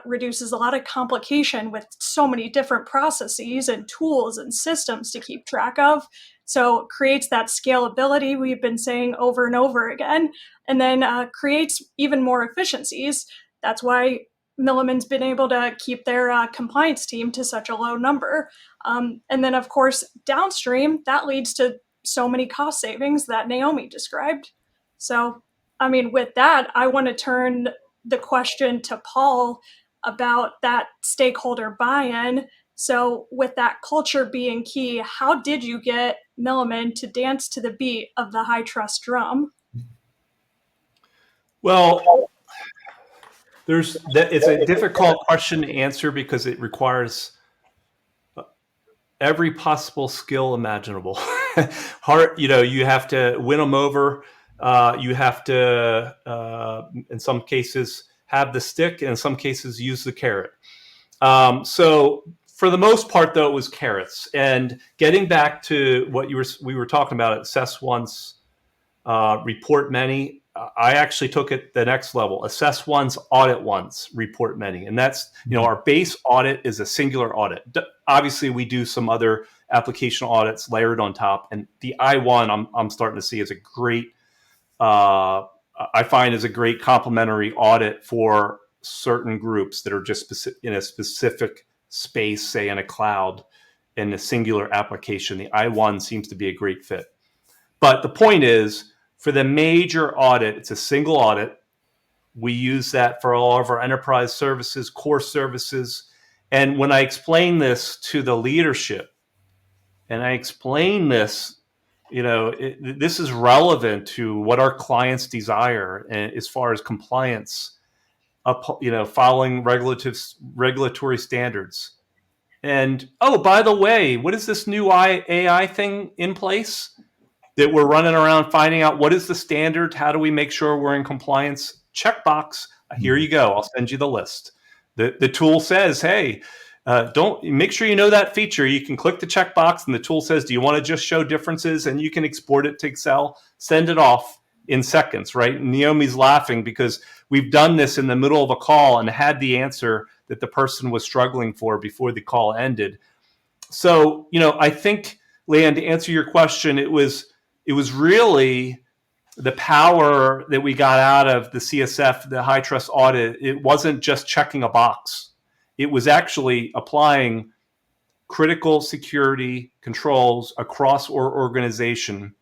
reduces a lot of complication with so many different processes and tools and systems to keep track of. So it creates that scalability we've been saying over and over again, and then creates even more efficiencies. That's why Milliman's been able to keep their compliance team to such a low number. And then, of course, downstream, that leads to so many cost savings that Naomi described. So, with that, I want to turn the question to Paul about that stakeholder buy-in. So with that culture being key, how did you get Milliman to dance to the beat of the HITRUST drum?
Well, it's a difficult question to answer because it requires every possible skill imaginable. You have to win them over. You have to, in some cases, have the stick, and in some cases, use the carrot. So for the most part, though, it was carrots. And getting back to what we were talking about, assess once, report many. I actually took it the next level: assess once, audit once, report many. And that's, our base audit is a singular audit. Obviously, we do some other application audits layered on top. And the I1, I'm starting to see as a great, I find is a great complementary audit for certain groups that are just in a specific space, say in a cloud, in a singular application. The I1 seems to be a great fit. But the point is, for the major audit, it's a single audit. We use that for all of our enterprise services, core services. And when I explain this to the leadership, and I explain this, this is relevant to what our clients desire as far as compliance, following regulatory standards. And, oh, by the way, what is this new AI thing in place that we're running around finding out? What is the standard? How do we make sure we're in compliance? Checkbox. Here you go. I'll send you the list. The tool says, hey, don't make sure you know that feature. You can click the checkbox and the tool says, do you want to just show differences? And you can export it to Excel, send it off in seconds, right? Naomi's laughing because we've done this in the middle of a call and had the answer that the person was struggling for before the call ended. So, I think, Leanne, to answer your question, it was really the power that we got out of the CSF, the HITRUST audit. It wasn't just checking a box. It was actually applying critical security controls across our organization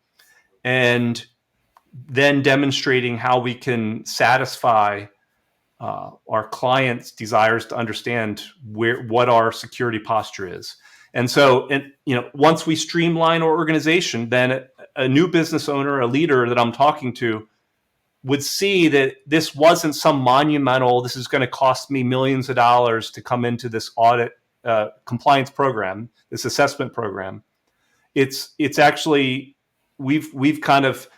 and then demonstrating how we can satisfy our clients' desires to understand what our security posture is. And so, once we streamline our organization, then a new business owner, a leader that I'm talking to, would see that this wasn't some monumental, this is going to cost me millions of dollars to come into this audit compliance program, this assessment program. It's actually, we've kind of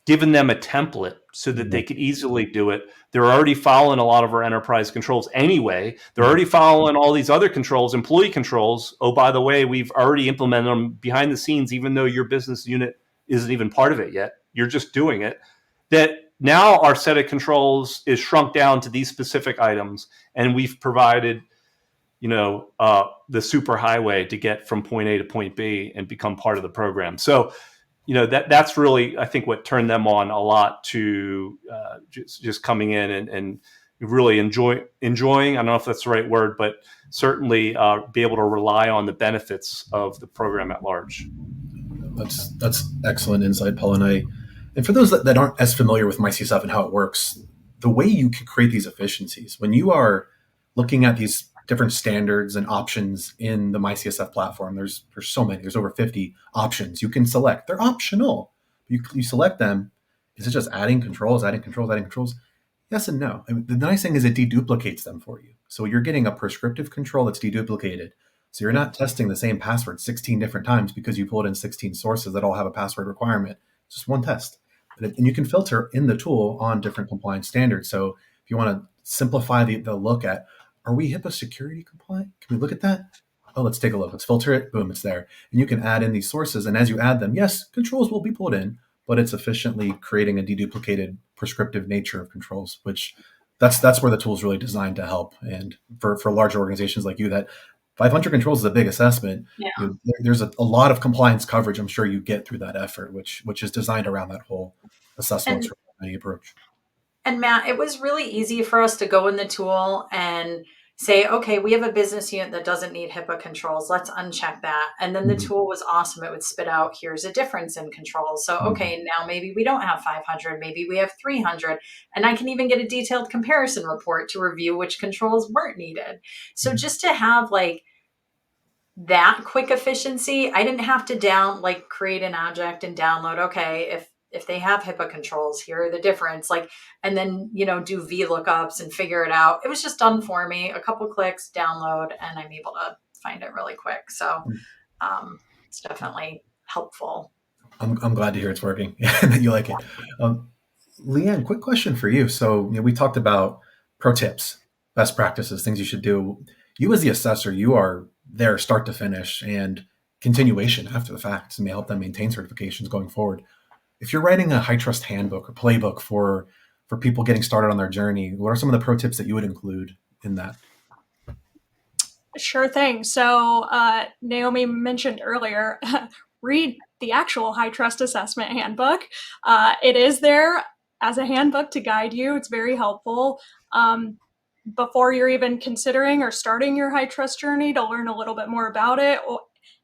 given them a template so that they could easily do it. They're already following a lot of our enterprise controls anyway. They're already following all these other controls, employee controls. Oh, by the way, we've already implemented them behind the scenes, even though your business unit isn't even part of it yet. You're just doing it. That now our set of controls is shrunk down to these specific items, and we've provided, the super highway to get from point A to point B and become part of the program. So, that's really, I think, what turned them on a lot to just coming in and really enjoying. I don't know if that's the right word, but certainly be able to rely on the benefits of the program at large.
That's excellent insight, Paul. And for those that aren't as familiar with MyCSF and how it works, the way you can create these efficiencies, when you are looking at these different standards and options in the MyCSF platform, there's so many. There's over 50 options you can select. They're optional. You select them. Is it just adding controls? Yes and no. I mean, the nice thing is it deduplicates them for you. So you're getting a prescriptive control that's deduplicated. So you're not testing the same password 16 different times because you pulled in 16 sources that all have a password requirement. It's just one test. And you can filter in the tool on different compliance standards. So if you want to simplify the look at, are we HIPAA security compliant? Can we look at that? Oh, let's take a look. Let's filter it. Boom, it's there. And you can add in these sources. And as you add them, yes, controls will be pulled in, but it's efficiently creating a deduplicated prescriptive nature of controls, which that's where the tool is really designed to help. And for large organizations like you, that 500 controls is a big assessment.
Yeah.
There's a lot of compliance coverage I'm sure you get through that effort, which is designed around that whole assessment approach.
And Matt, it was really easy for us to go in the tool and say, okay, we have a business unit that doesn't need HIPAA controls. Let's uncheck that. And then the tool was awesome. It would spit out, here's a difference in controls. So, okay, now maybe we don't have 500, maybe we have 300. And I can even get a detailed comparison report to review which controls weren't needed. So just to have like that quick efficiency, I didn't have to create an object and download, okay, if they have HIPAA controls, here are the difference. Like, and then, do VLOOKUPs and figure it out. It was just done for me, a couple clicks, download, and I'm able to find it really quick. So it's definitely helpful.
I'm glad to hear it's working and that you like it. Leanne, quick question for you. So, we talked about pro tips, best practices, things you should do. You as the assessor, you are there start to finish and continuation after the fact, and may help them maintain certifications going forward. If you're writing a HITRUST handbook or playbook for people getting started on their journey, what are some of the pro tips that you would include in that?
Sure thing. So Naomi mentioned earlier, read the actual HITRUST assessment handbook. It is there as a handbook to guide you. It's very helpful before you're even considering or starting your HITRUST journey to learn a little bit more about it.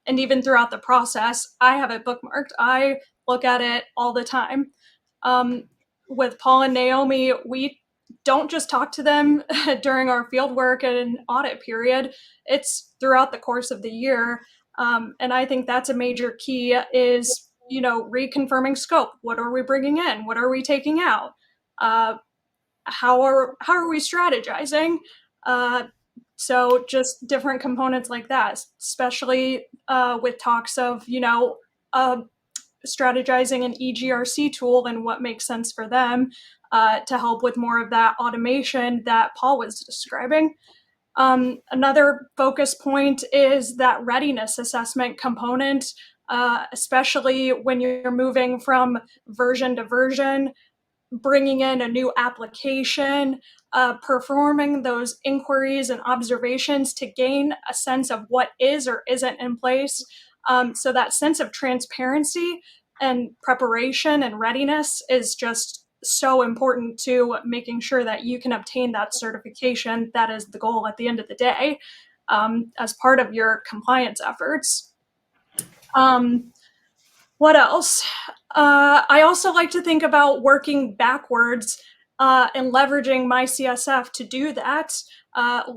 And even throughout the process, I have it bookmarked. I look at it all the time. With Paul and Naomi, we don't just talk to them during our field work and audit period. It's throughout the course of the year. And I think that's a major key is, reconfirming scope. What are we bringing in? What are we taking out? How are we strategizing? So just different components like that, especially with talks of, strategizing an EGRC tool and what makes sense for them to help with more of that automation that Paul was describing. Another focus point is that readiness assessment component, especially when you're moving from version to version, bringing in a new application, performing those inquiries and observations to gain a sense of what is or isn't in place. So that sense of transparency and preparation and readiness is just so important to making sure that you can obtain that certification. That is the goal at the end of the day, as part of your compliance efforts. What else? I also like to think about working backwards and leveraging MyCSF to do that.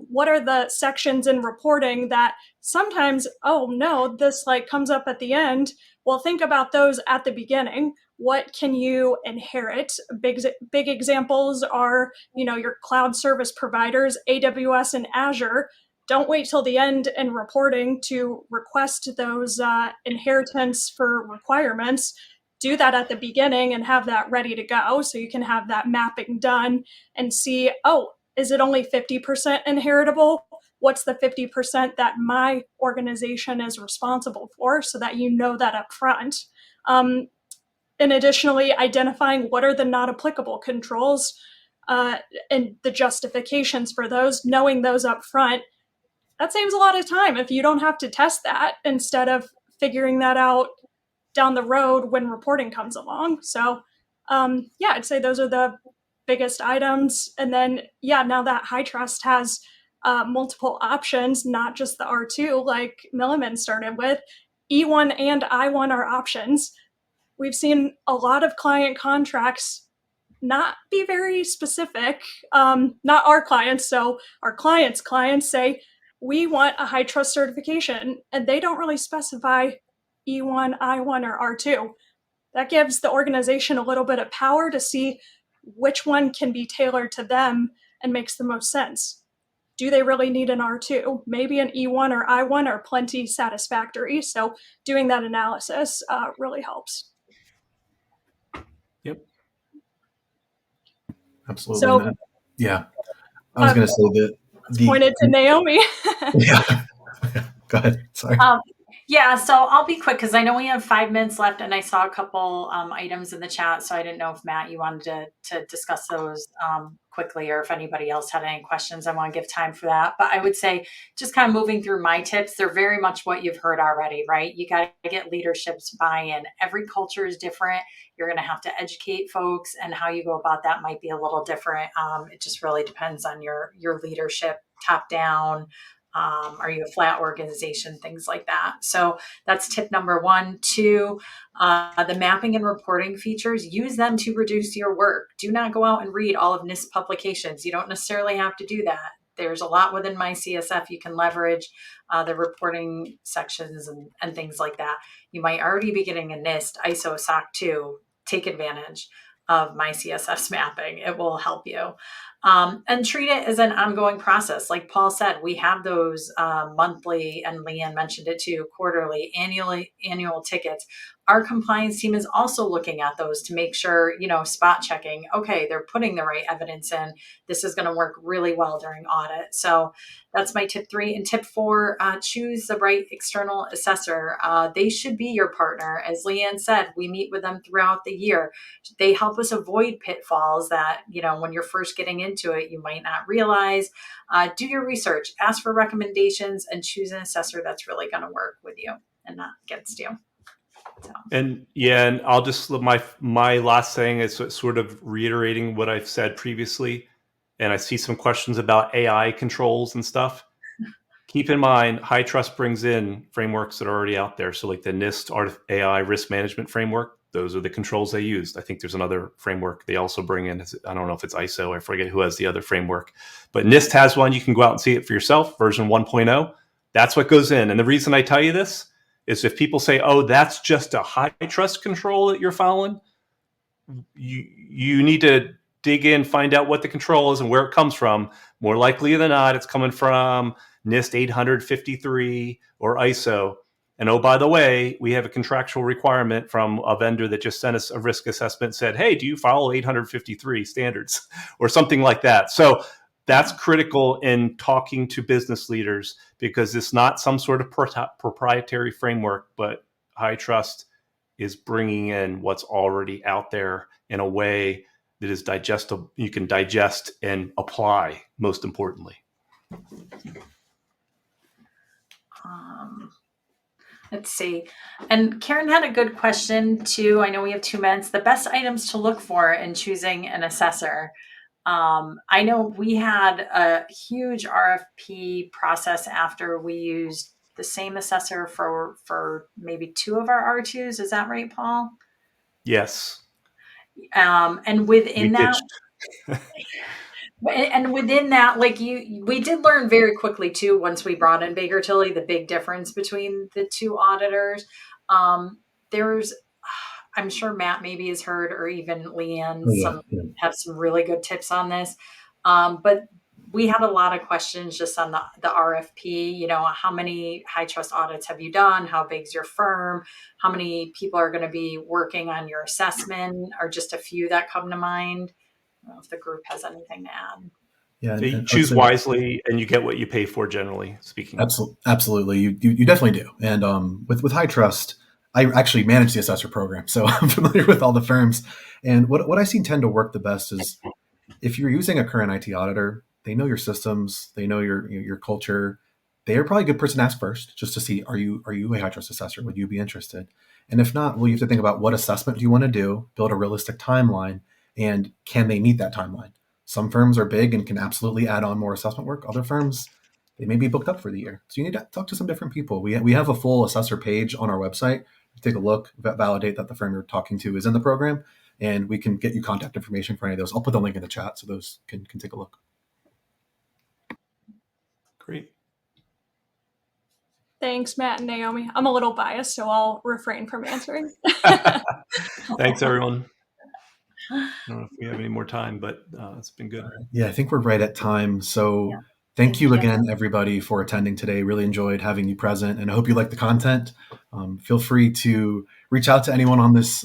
What are the sections in reporting that sometimes, oh no, this comes up at the end? Well, think about those at the beginning. What can you inherit? Big examples are, your cloud service providers, AWS and Azure. Don't wait till the end in reporting to request those inheritance for requirements. Do that at the beginning and have that ready to go so you can have that mapping done and see, oh, is it only 50% inheritable? What's the 50% that my organization is responsible for, so that you know that up front? And additionally, identifying what are the not applicable controls and the justifications for those, knowing those up front. That saves a lot of time if you don't have to test that instead of figuring that out down the road when reporting comes along. So I'd say those are the biggest items. And then, now that HITRUST has multiple options, not just the R2 like Milliman started with, E1 and I1 are options. We've seen a lot of client contracts not be very specific, not our clients. So our clients say, we want a HITRUST certification, and they don't really specify E1, I1, or R2. That gives the organization a little bit of power to see which one can be tailored to them and makes the most sense. Do they really need an R2? Maybe an E1 or I1 are plenty satisfactory. So doing that analysis really helps.
Yep.
Absolutely.
So,
yeah. I was going to say that
pointed to Naomi.
Yeah. Go ahead. Sorry.
So I'll be quick because I know we have 5 minutes left, and I saw a couple items in the chat. So I didn't know if Matt, you wanted to discuss those quickly, or if anybody else had any questions. I want to give time for that. But I would say, just kind of moving through my tips, they're very much what you've heard already, right? You got to get leadership's buy-in. Every culture is different. You're going to have to educate folks, and how you go about that might be a little different. It just really depends on your leadership, top down. Are you a flat organization? Things like that. So that's tip number 1. 2, the mapping and reporting features, use them to reduce your work. Do not go out and read all of NIST publications. You don't necessarily have to do that. There's a lot within MyCSF you can leverage, the reporting sections and things like that. You might already be getting a NIST, ISO, SOC 2. take advantage of MyCSF's mapping. It will help you. And treat it as an ongoing process. Like Paul said, we have those monthly, and Leanne mentioned it too, quarterly, annual tickets. Our compliance team is also looking at those to make sure, spot checking, okay, they're putting the right evidence in. This is going to work really well during audit. So that's my tip 3. And tip 4, choose the right external assessor. They should be your partner. As Leanne said, we meet with them throughout the year. They help us avoid pitfalls that, when you're first getting into it, you might not realize. Do your research, ask for recommendations, and choose an assessor that's really going to work with you and not against you. So.
And I'll just, my last thing is sort of reiterating what I've said previously. And I see some questions about AI controls and stuff. Keep in mind, HITRUST brings in frameworks that are already out there. So like the NIST AI risk management framework, those are the controls they used. I think there's another framework they also bring in. I don't know if it's ISO. I forget who has the other framework. But NIST has one. You can go out and see it for yourself, version 1.0. That's what goes in. And the reason I tell you this is if people say, oh, that's just a HITRUST control that you're following, you need to dig in, find out what the control is and where it comes from. More likely than not, it's coming from NIST 853 or ISO. And oh, by the way, we have a contractual requirement from a vendor that just sent us a risk assessment, said, hey, do you follow 853 standards or something like that? So that's critical in talking to business leaders, because it's not some sort of proprietary framework, but HITRUST is bringing in what's already out there in a way that is digestible, you can digest and apply, most importantly.
Let's see. And Karen had a good question too. I know we have 2 minutes. The best items to look for in choosing an assessor. I know we had a huge RFP process after we used the same assessor for maybe 2 of our R2s. Is that right, Paul?
Yes.
And within that, and within that, like we did learn very quickly too, once we brought in Baker Tilly, the big difference between the 2 auditors. I'm sure Matt maybe has heard, or even Leanne, have some really good tips on this. But we had a lot of questions just on the RFP, how many HITRUST audits have you done? How big's your firm? How many people are going to be working on your assessment? Or just a few that come to mind. I don't know if the group has anything to add.
Yeah,
you choose wisely and you get what you pay for, generally speaking.
Absolutely. You definitely do. And with HITRUST, I actually manage the assessor program, so I'm familiar with all the firms. And what I see tend to work the best is if you're using a current IT auditor, they know your systems, they know your culture. They are probably a good person to ask first, just to see, are you a HITRUST assessor? Would you be interested? And if not, well, you have to think about what assessment do you want to do, build a realistic timeline, and can they meet that timeline? Some firms are big and can absolutely add on more assessment work. Other firms, they may be booked up for the year. So you need to talk to some different people. We have a full assessor page on our website. Take a look, validate that the firm you're talking to is in the program, and we can get you contact information for any of those. I'll put the link in the chat so those can take a look.
Great.
Thanks, Matt and Naomi. I'm a little biased, so I'll refrain from answering.
Thanks, everyone. I don't know if we have any more time, but it's been good.
Yeah, I think we're right at time. So thank you again, everybody, for attending today. Really enjoyed having you present, and I hope you like the content. Feel free to reach out to anyone on this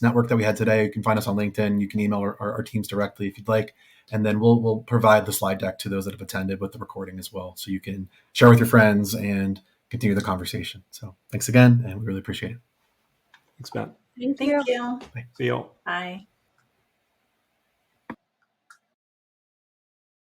network that we had today. You can find us on LinkedIn. You can email our teams directly if you'd like. And then we'll provide the slide deck to those that have attended with the recording as well, so you can share with your friends and continue the conversation. So thanks again, and we really appreciate it.
Thanks, Matt.
Thank you.
Thank you.
See you all.
Bye.